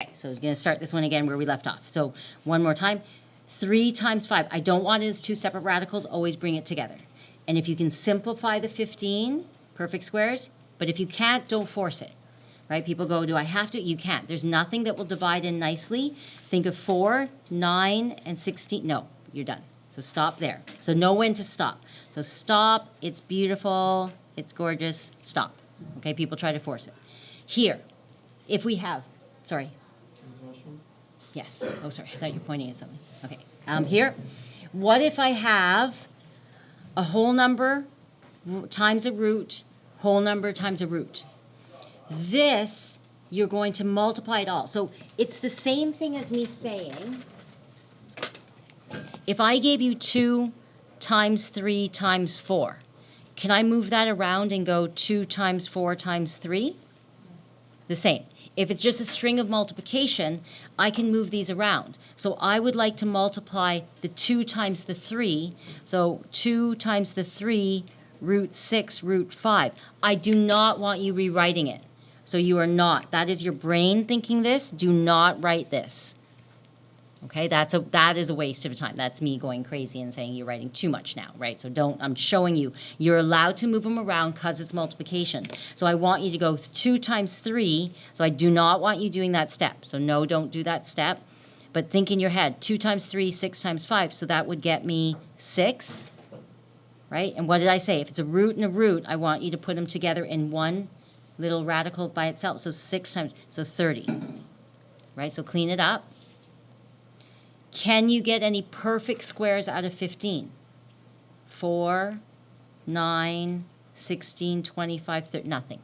Okay, so we're going to start this one again where we left off. So one more time. 3 times 5. I don't want it as two separate radicals. Always bring it together. And if you can simplify the 15 perfect squares, but if you can't, don't force it. Right? People go, do I have to? You can't. There's nothing that will divide in nicely. Think of 4, 9, and 16. No, you're done. So stop there. So know when to stop. So stop. It's beautiful. It's gorgeous. Stop. Okay, people try to force it. Here, if we have, sorry. Yes. Oh, sorry. I thought you were pointing at something. Okay. Here, what if I have a whole number times a root, whole number times a root? This, you're going to multiply it all. So it's the same thing as me saying, if I gave you 2 times 3 times 4, can I move that around and go 2 times 4 times 3? The same. If it's just a string of multiplication, I can move these around. So I would like to multiply the 2 times the 3. So 2 times the 3, root 6, root 5. I do not want you rewriting it. So you are not. That is your brain thinking this. Do not write this. Okay, that is a waste of time. That's me going crazy and saying you're writing too much now, right? So don't, I'm showing you, you're allowed to move them around because it's multiplication. So I want you to go 2 times 3, so I do not want you doing that step. So no, don't do that step. But think in your head, 2 times 3, 6 times 5, so that would get me 6, right? And what did I say? If it's a root and a root, I want you to put them together in one little radical by itself. So 6 times, so 30, right? So clean it up. Can you get any perfect squares out of 15? 4, 9, 16, 25, 30, nothing.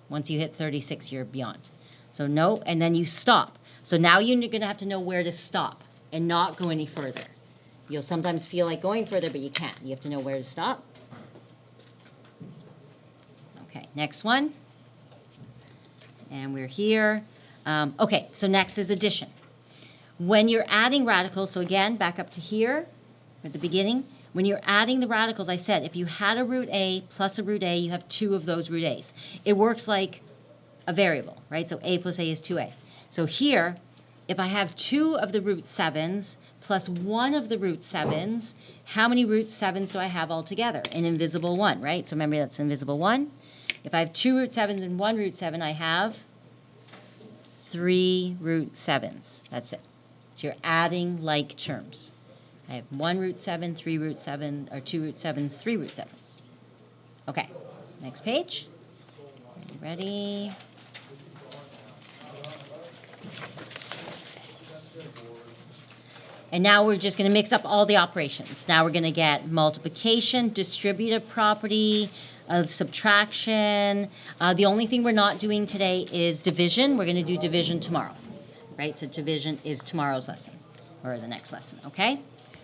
Once you hit 36, you're beyond. So no, and then you stop. So now you're going to have to know where to stop and not go any further. You'll sometimes feel like going further, but you can't. You have to know where to stop. Okay, next one. And we're here. Okay, so next is addition. When you're adding radicals, so again, back up to here at the beginning, when you're adding the radicals, I said if you had a root a plus a root a, you have 2 of those root a's. It works like a variable, right? So a plus a is 2a. So here, if I have 2 of the root 7s plus 1 of the root 7s, how many root 7s do I have altogether? An invisible 1, right? So remember that's invisible 1. If I have 2 root 7s and 1 root 7, I have 3 root 7s. That's it. So you're adding like terms. I have 1 root 7, 3 root 7, or 2 root 7s, 3 root 7s. Okay, next page. Are you ready? And now we're just going to mix up all the operations. Now we're going to get multiplication, distributive property, subtraction. The only thing we're not doing today is division. We're going to do division tomorrow. Right, so division is tomorrow's lesson, or the next lesson, okay?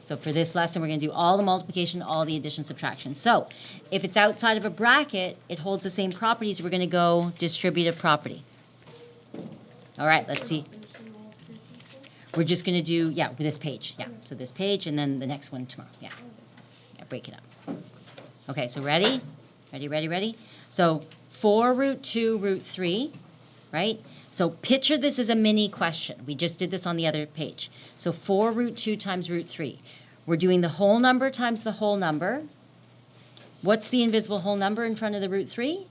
So for this lesson, we're going to do all the multiplication, all the addition, subtraction. So if it's outside of a bracket, it holds the same properties. We're going to go distributive property. All right, let's see. We're just going to do, yeah, this page. Yeah, so this page, and then the next one tomorrow. Yeah, break it up. Okay, so ready? Ready? So 4 root 2 root 3, right? So picture this as a mini question. We just did this on the other page. So 4 root 2 times root 3. We're doing the whole number times the whole number. What's the invisible whole number in front of the root 3?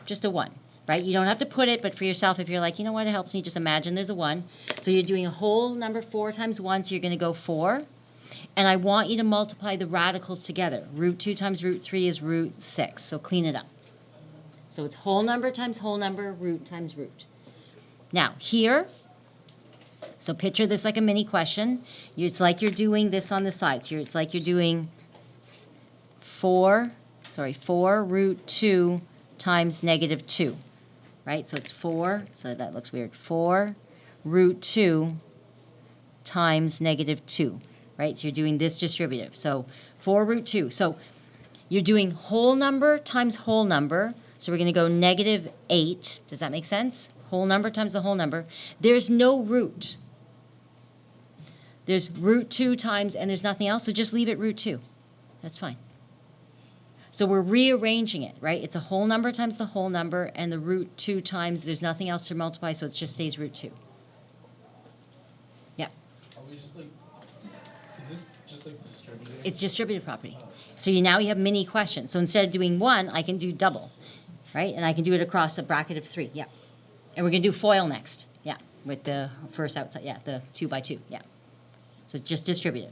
Just a 1, right? You don't have to put it, but for yourself, if you're like, you know what, it helps me, just imagine there's a 1. So you're doing a whole number 4 times 1, so you're going to go 4. And I want you to multiply the radicals together. Root 2 times root 3 is root 6, so clean it up. So it's whole number times whole number, root times root. Now, here, so picture this like a mini question. It's like you're doing this on the sides. It's like you're doing 4 root 2 times negative 2, right? So it's 4, so that looks weird. 4 root 2 times negative 2, right? So you're doing this distributive. So 4 root 2. So you're doing whole number times whole number. So we're going to go negative 8. Does that make sense? Whole number times the whole number. There's no root. There's root 2 times, and there's nothing else, so just leave it root 2. That's fine. So we're rearranging it, right? It's a whole number times the whole number, and the root 2 times, there's nothing else to multiply, so it just stays root 2. we just like, is this just like distributed? It's distributed property. So now you have mini questions. So instead of doing one, I can do double, right? And I can do it across a bracket of 3, yeah. And we're going to do FOIL next, yeah, with the first outside, yeah, the 2 by 2, yeah. So just distributed.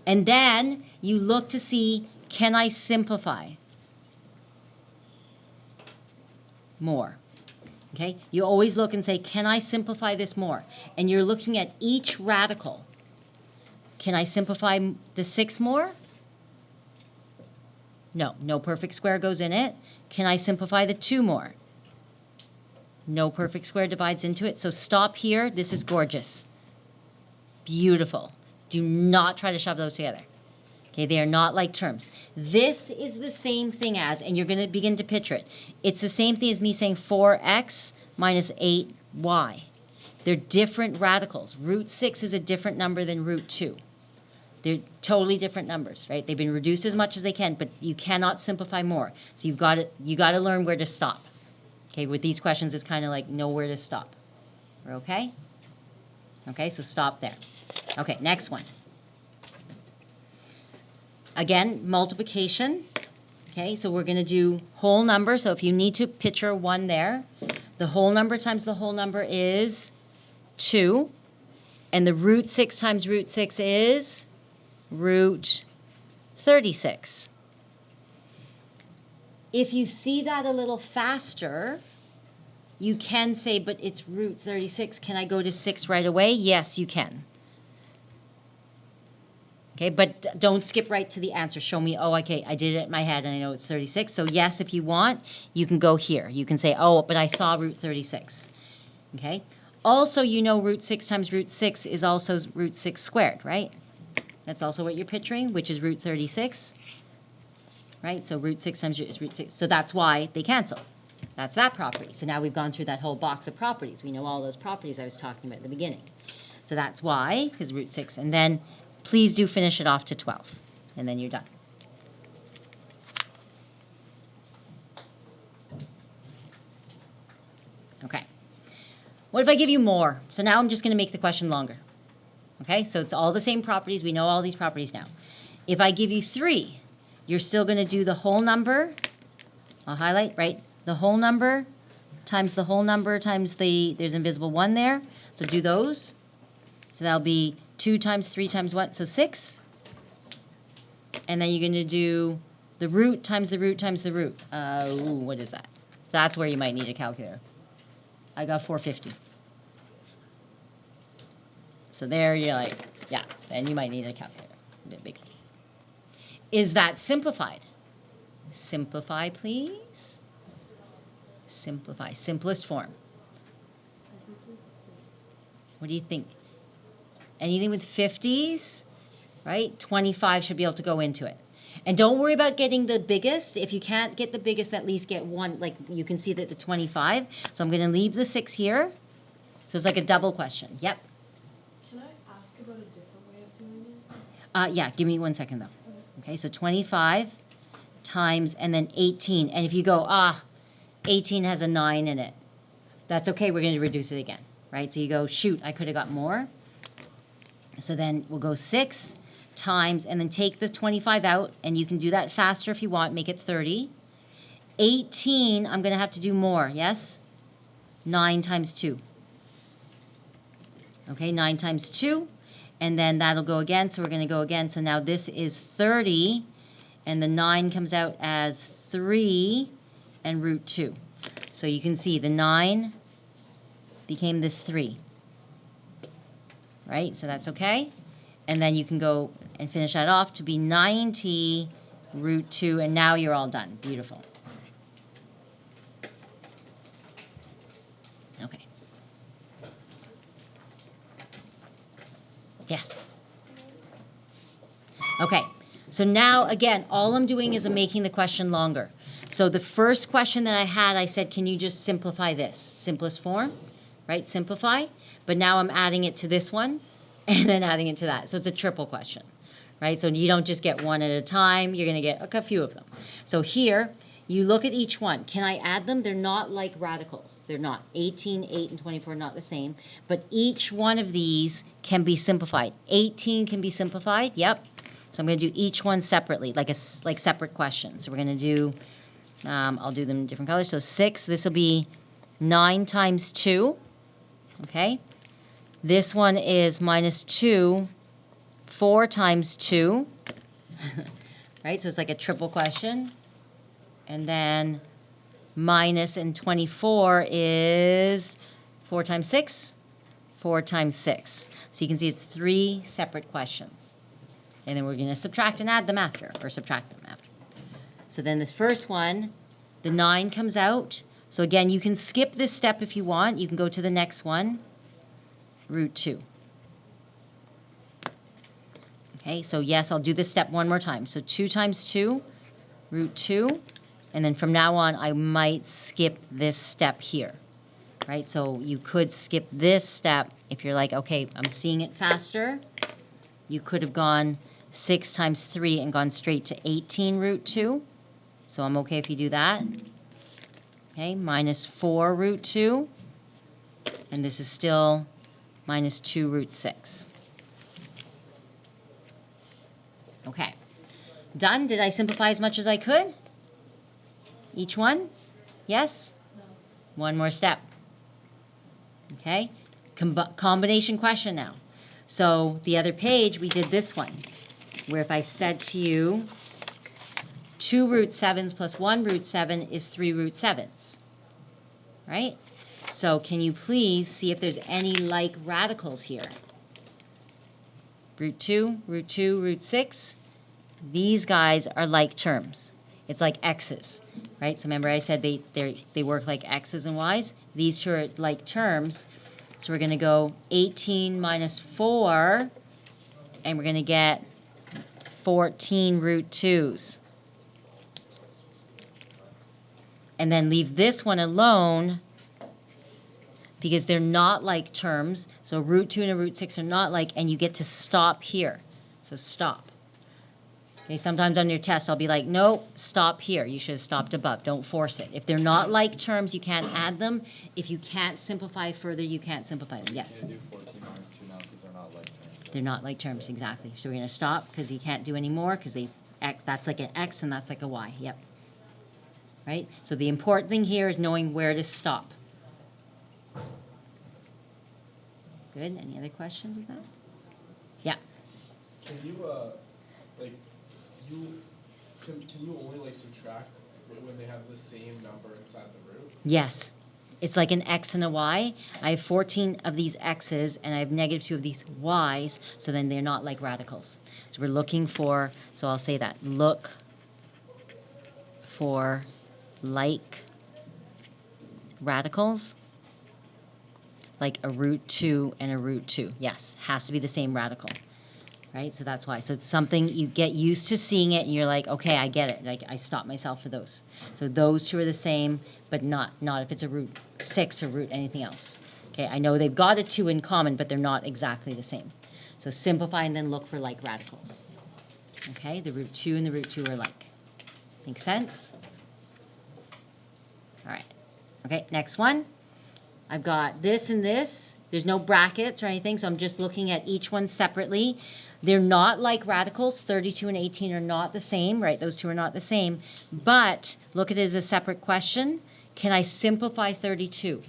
And then you look to see, can I simplify more? Okay, you always look and say, can I simplify this more? And you're looking at each radical. Can I simplify the 6 more? No, no perfect square goes in it. Can I simplify the 2 more? No perfect square divides into it. So stop here. This is gorgeous. Beautiful. Do not try to shove those together. Okay, they are not like terms. This is the same thing as, and you're going to begin to picture it. It's the same thing as me saying 4x minus 8y. They're different radicals. Root 6 is a different number than root 2. They're totally different numbers, right? They've been reduced as much as they can, but you cannot simplify more. So you got to learn where to stop. Okay, with these questions, it's kind of like know where to stop. We're okay? Okay, so stop there. Okay, next one. Again, multiplication. Okay, so we're going to do whole number. So if you need to picture 1 there, the whole number times the whole number is 2. And the root 6 times root 6 is root 36. If you see that a little faster, you can say, but it's root 36. Can I go to 6 right away? Yes, you can. Okay, but don't skip right to the answer. Show me, oh, okay, I did it in my head and I know it's 36. So yes, if you want, you can go here. You can say, oh, but I saw root 36. Okay? Also, you know root 6 times root 6 is also root 6 squared, right? That's also what you're picturing, which is root 36. Right? So root 6 times is root 6. So that's why they cancel. That's that property. So now we've gone through that whole box of properties. We know all those properties I was talking about at the beginning. So that's why, because root 6. And then please do finish it off to 12. And then you're done. Okay. What if I give you more? So now I'm just going to make the question longer. Okay, so it's all the same properties. We know all these properties now. If I give you 3, you're still going to do the whole number. I'll highlight, right? The whole number times the whole number times there's invisible 1 there. So do those. So that'll be 2 times 3 times 1, so 6. And then you're going to do the root times the root times the root. What is that? That's where you might need a calculator. I got 450. So there you're like, yeah, then you might need a calculator. A bit bigger. Is that simplified? Simplify, please. Simplify. Simplest form. What do you think? Anything with 50s, right? 25 should be able to go into it. And don't worry about getting the biggest. If you can't get the biggest, at least get 1. Like you can see that the 25. So I'm going to leave the 6 here. So it's like a double question. Yep. Can I ask about a different way of doing it? Yeah, give me 1 second though. Okay, so 25 times and then 18. And if you go, 18 has a 9 in it. That's okay, we're going to reduce it again, right? So you go, shoot, I could have got more. So then we'll go 6 times, and then take the 25 out, and you can do that faster if you want, make it 30. 18, I'm going to have to do more, yes? 9 times 2. Okay, 9 times 2, and then that'll go again, so we're going to go again. So now this is 30, and the 9 comes out as 3 and root 2. So you can see the 9 became this 3. Right, so that's okay. And then you can go and finish that off to be 90 root 2, and now you're all done. Beautiful. Okay. Yes. Okay, so now, again, all I'm doing is I'm making the question longer. So the first question that I had, I said, can you just simplify this? Simplest form, right? Simplify. But now I'm adding it to this one and then adding it to that. So it's a triple question, right? So you don't just get one at a time. You're going to get a few of them. So here, you look at each one. Can I add them? They're not like radicals. They're not. 18, 8, and 24 are not the same. But each one of these can be simplified. 18 can be simplified. Yep. So I'm going to do each one separately, like separate questions. So we're going to do, I'll do them in different colors. So 6, this will be 9 times 2. Okay. This one is minus 2, 4 times 2. Right? So it's like a triple question. And then minus in 24 is 4 times 6, 4 times 6. So you can see it's 3 separate questions. And then we're going to subtract and add them after, or subtract them after. So then the first one, the 9 comes out. So again, you can skip this step if you want. You can go to the next one, root 2. Okay, so yes, I'll do this step one more time. So 2 times 2, root 2. And then from now on, I might skip this step here, right? So you could skip this step if you're like, okay, I'm seeing it faster. You could have gone 6 times 3 and gone straight to 18 root 2. So I'm okay if you do that. Okay, minus 4 root 2. And this is still minus 2 root 6. Okay, done. Did I simplify as much as I could? Each one? Yes? No. One more step. Okay, combination question now. So the other page, we did this one, where if I said to you, 2 root 7s plus 1 root 7 is 3 root 7s, right? So can you please see if there's any like radicals here? Root 2, root 2, root 6. These guys are like terms. It's like x's, right? So remember I said they work like x's and y's? These two are like terms. So we're going to go 18 minus 4, and we're going to get 14 root 2s. And then leave this one alone because they're not like terms. So root 2 and a root 6 are not like, and you get to stop here. So stop. Okay, sometimes on your test I'll be like, nope, stop here. You should have stopped above. Don't force it. If they're not like terms, you can't add them. If you can't simplify further, you can't simplify them. Yes? You can't do 14 minus 2 now because they're not like terms. They're not like terms, exactly. So we're going to stop because you can't do any more because that's like an x and that's like a y. Yep. Right? So the important thing here is knowing where to stop. Good. Any other questions with that? Yeah. Can you, can you only like subtract when they have the same number inside the root? Yes. It's like an x and a y. I have 14 of these x's and I have negative 2 of these y's, so then they're not like radicals. So we're looking for, so I'll say that, look for like radicals, like a root 2 and a root 2. Yes, has to be the same radical. Right? So that's why. So it's something you get used to seeing it and you're like, okay, I get it. Like I stop myself for those. So those two are the same, but not if it's a root 6 or root anything else. Okay, I know they've got a 2 in common, but they're not exactly the same. So simplify and then look for like radicals. Okay, the root 2 and the root 2 are like. Make sense? All right. Okay, next one. I've got this and this. There's no brackets or anything, so I'm just looking at each one separately. They're not like radicals. 32 and 18 are not the same, right? Those two are not the same. But look at it as a separate question. Can I simplify 32?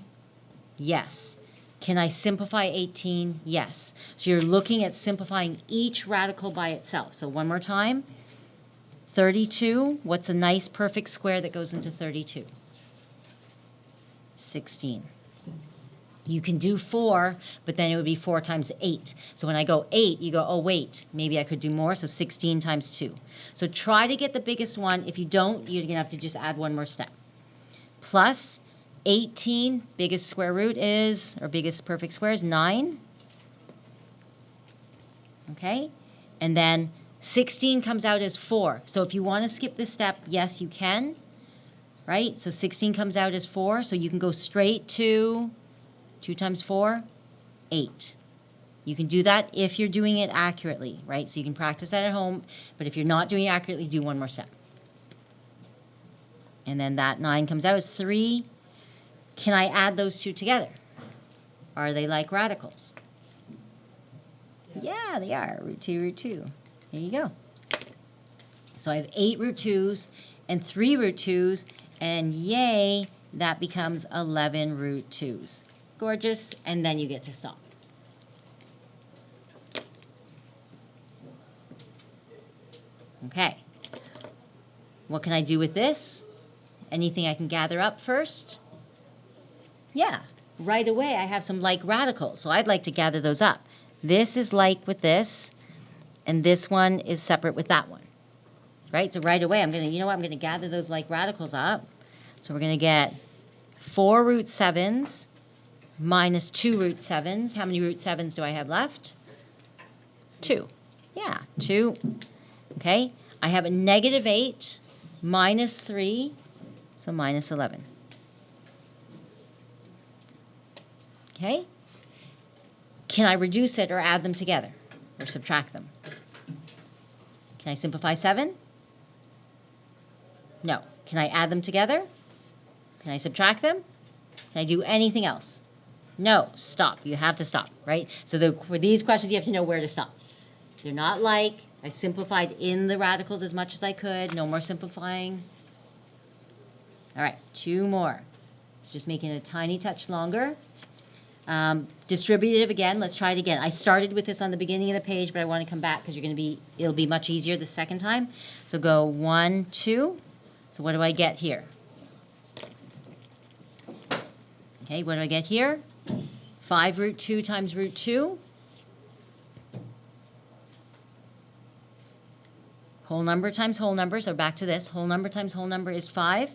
Yes. Can I simplify 18? Yes. So you're looking at simplifying each radical by itself. So one more time. 32, what's a nice perfect square that goes into 32? 16. You can do 4, but then it would be 4 times 8. So when I go 8, you go, oh, wait, maybe I could do more. So 16 times 2. So try to get the biggest one. If you don't, you're going to have to just add one more step. Plus 18, biggest square root is, or biggest perfect square is 9. Okay? And then 16 comes out as 4. So if you want to skip this step, yes, you can. Right? So 16 comes out as 4. So you can go straight to 2 times 4, 8. You can do that if you're doing it accurately, right? So you can practice that at home, but if you're not doing it accurately, do one more step. And then that 9 comes out as 3. Can I add those two together? Are they like radicals? Yeah, they are. Root 2, root 2. There you go. So I have 8 root 2s and 3 root 2s, and yay, that becomes 11 root 2s. Gorgeous, and then you get to stop. Okay. What can I do with this? Anything I can gather up first? Yeah, right away I have some like radicals, so I'd like to gather those up. This is like with this, and this one is separate with that one. Right? So right away I'm going to, I'm going to gather those like radicals up. So we're going to get 4 root 7s minus 2 root 7s. How many root 7s do I have left? 2. Yeah, 2. Okay. I have a negative 8 minus 3, so minus 11. Okay. Can I reduce it or add them together or subtract them? Can I simplify 7? No. Can I add them together? Can I subtract them? Can I do anything else? No. Stop. You have to stop, right? So for these questions, you have to know where to stop. They're not like. I simplified in the radicals as much as I could. No more simplifying. All right, 2 more. Just making it a tiny touch longer. Distributive again. Let's try it again. I started with this on the beginning of the page, but I want to come back because it'll be much easier the second time. So go 1, 2. So what do I get here? Okay, what do I get here? 5 root 2 times root 2. Whole number times whole number, so back to this. Whole number times whole number is 5.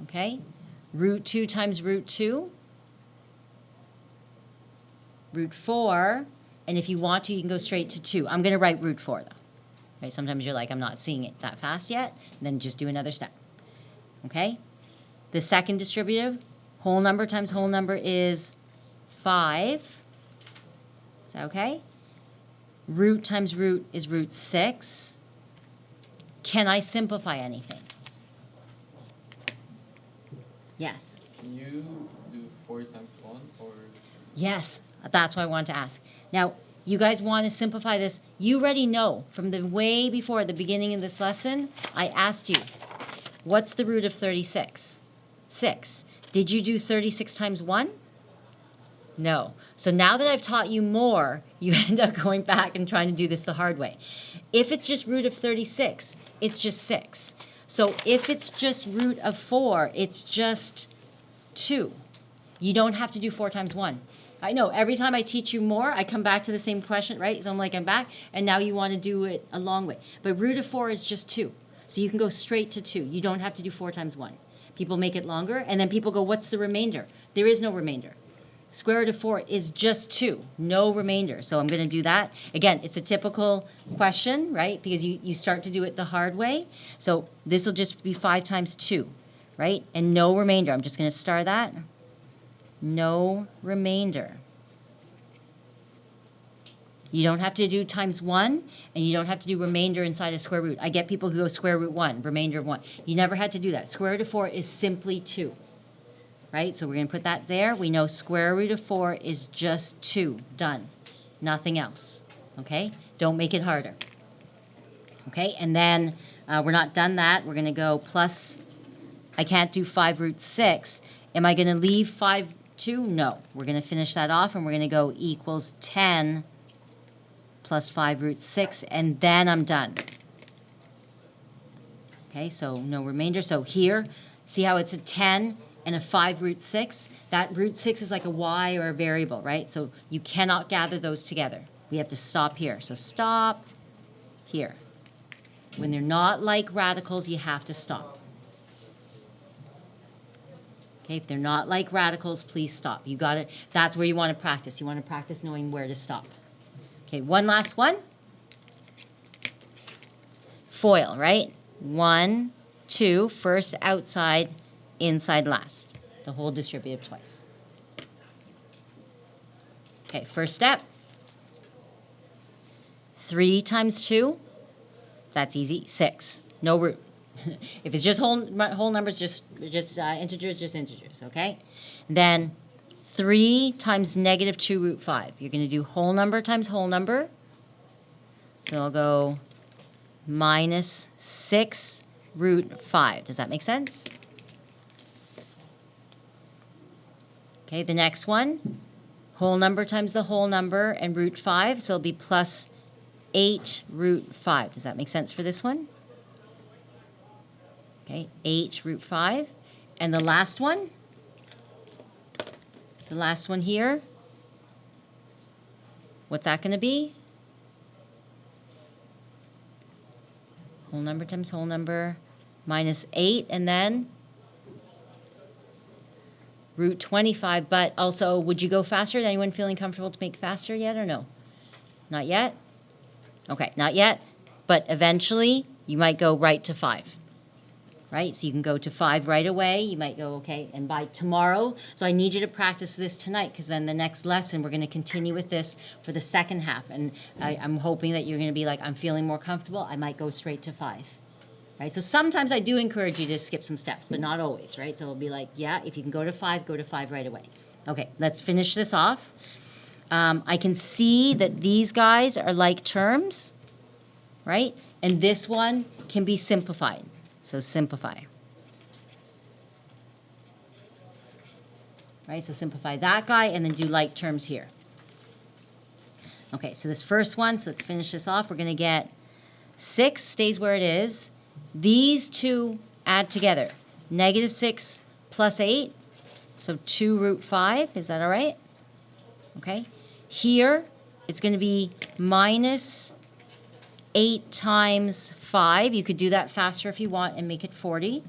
Okay. Root 2 times root 2. Root 4. And if you want to, you can go straight to 2. I'm going to write root 4, though. Right? Sometimes you're like, I'm not seeing it that fast yet. And then just do another step. Okay. The second distributive, whole number times whole number is 5. Is that okay? Root times root is root 6. Can I simplify anything? Yes. Can you do 4 times 1 or? Yes, that's what I wanted to ask. Now, you guys want to simplify this. You already know from the way before the beginning of this lesson, I asked you, what's the root of 36? 6. Did you do 36 times 1? No. So now that I've taught you more, you end up going back and trying to do this the hard way. If it's just root of 36, it's just 6. So if it's just root of 4, it's just 2. You don't have to do 4 times 1. I know, every time I teach you more, I come back to the same question, right? So I'm like, I'm back, and now you want to do it a long way. But root of 4 is just 2. So you can go straight to 2. You don't have to do 4 times 1. People make it longer, and then people go, what's the remainder? There is no remainder. Square root of 4 is just 2, no remainder. So I'm going to do that. Again, it's a typical question, right? Because you start to do it the hard way. So this will just be 5 times 2, right? And no remainder. I'm just going to star that. No remainder. You don't have to do times 1, and you don't have to do remainder inside a square root. I get people who go square root 1, remainder of 1. You never had to do that. Square root of 4 is simply 2. Right? So we're going to put that there. We know square root of 4 is just 2. Done. Nothing else. Okay? Don't make it harder. Okay? And then we're not done that. We're going to go plus, I can't do 5 root 6. Am I going to leave 5, 2? No. We're going to finish that off, and we're going to go equals 10 plus 5 root 6, and then I'm done. Okay? So no remainder. So here, see how it's a 10? And a 5 root 6, that root 6 is like a y or a variable, right? So you cannot gather those together. We have to stop here. So stop here. When they're not like radicals, you have to stop. Okay, if they're not like radicals, please stop. You got it. That's where you want to practice. You want to practice knowing where to stop. Okay, one last one. FOIL, right? 1, 2, first outside, inside last. The whole distributive twice. Okay, first step. 3 times 2, that's easy, 6. No root. If it's just whole numbers, just integers, okay? Then 3 times negative 2 root 5. You're going to do whole number times whole number. So I'll go minus 6 root 5. Does that make sense? Okay, the next one, whole number times the whole number and root 5. So it'll be plus 8 root 5. Does that make sense for this one? Okay, 8 root 5. And the last one here, what's that going to be? Whole number times whole number, minus 8, and then root 25. But also, would you go faster? Is anyone feeling comfortable to make faster yet or no? Not yet? Okay, not yet. But eventually, you might go right to 5. Right? So you can go to 5 right away. You might go, okay, and by tomorrow, so I need you to practice this tonight, because then the next lesson, we're going to continue with this for the second half. And I'm hoping that you're going to be like, I'm feeling more comfortable. I might go straight to 5. Right? So sometimes I do encourage you to skip some steps, but not always, right? So it'll be like, yeah, if you can go to 5 right away. Okay, let's finish this off. I can see that these guys are like terms, right? And this one can be simplified. So simplify. Right, so simplify that guy and then do like terms here. Okay, so this first one, so let's finish this off. We're going to get 6 stays where it is. These two add together. Negative 6 plus 8, so 2 root 5. Is that all right? Okay. Here, it's going to be minus 8 times 5. You could do that faster if you want and make it 40,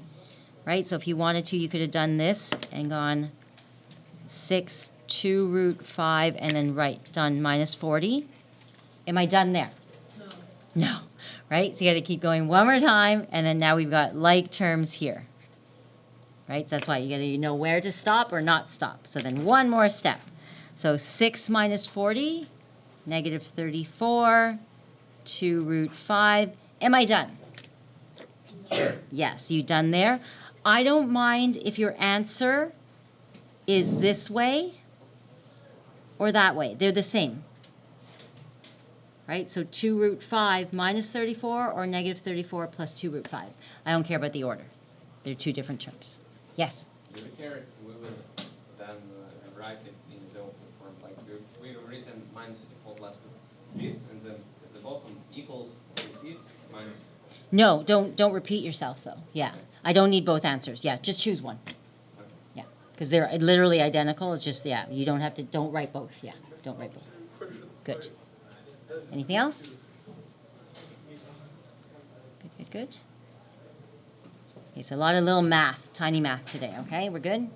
right? So if you wanted to, you could have done this and gone 6, 2 root 5, and then done minus 40. Am I done there? No. No, right? So you got to keep going one more time, and then now we've got like terms here, right? So that's why you got to know where to stop or not stop. So then one more step. So 6 minus 40, negative 34, 2 root 5. Am I done? Yes, you done there. I don't mind if your answer is this way or that way. They're the same. Right? So 2 root 5 minus 34 or negative 34 plus 2 root 5. I don't care about the order. They're two different terms. Yes? Do we care? We will then write it in the form like we've written minus 34 plus 2 fifths, and then at the bottom equals 2 fifths minus. No, don't repeat yourself though. Yeah. Okay. I don't need both answers. Yeah, just choose one. Okay. Yeah. Because they're literally identical. It's just, yeah, you don't have to, don't write both. Yeah, don't write both. Good. Anything else? Good. Okay, so a lot of little math, tiny math today, okay? We're good?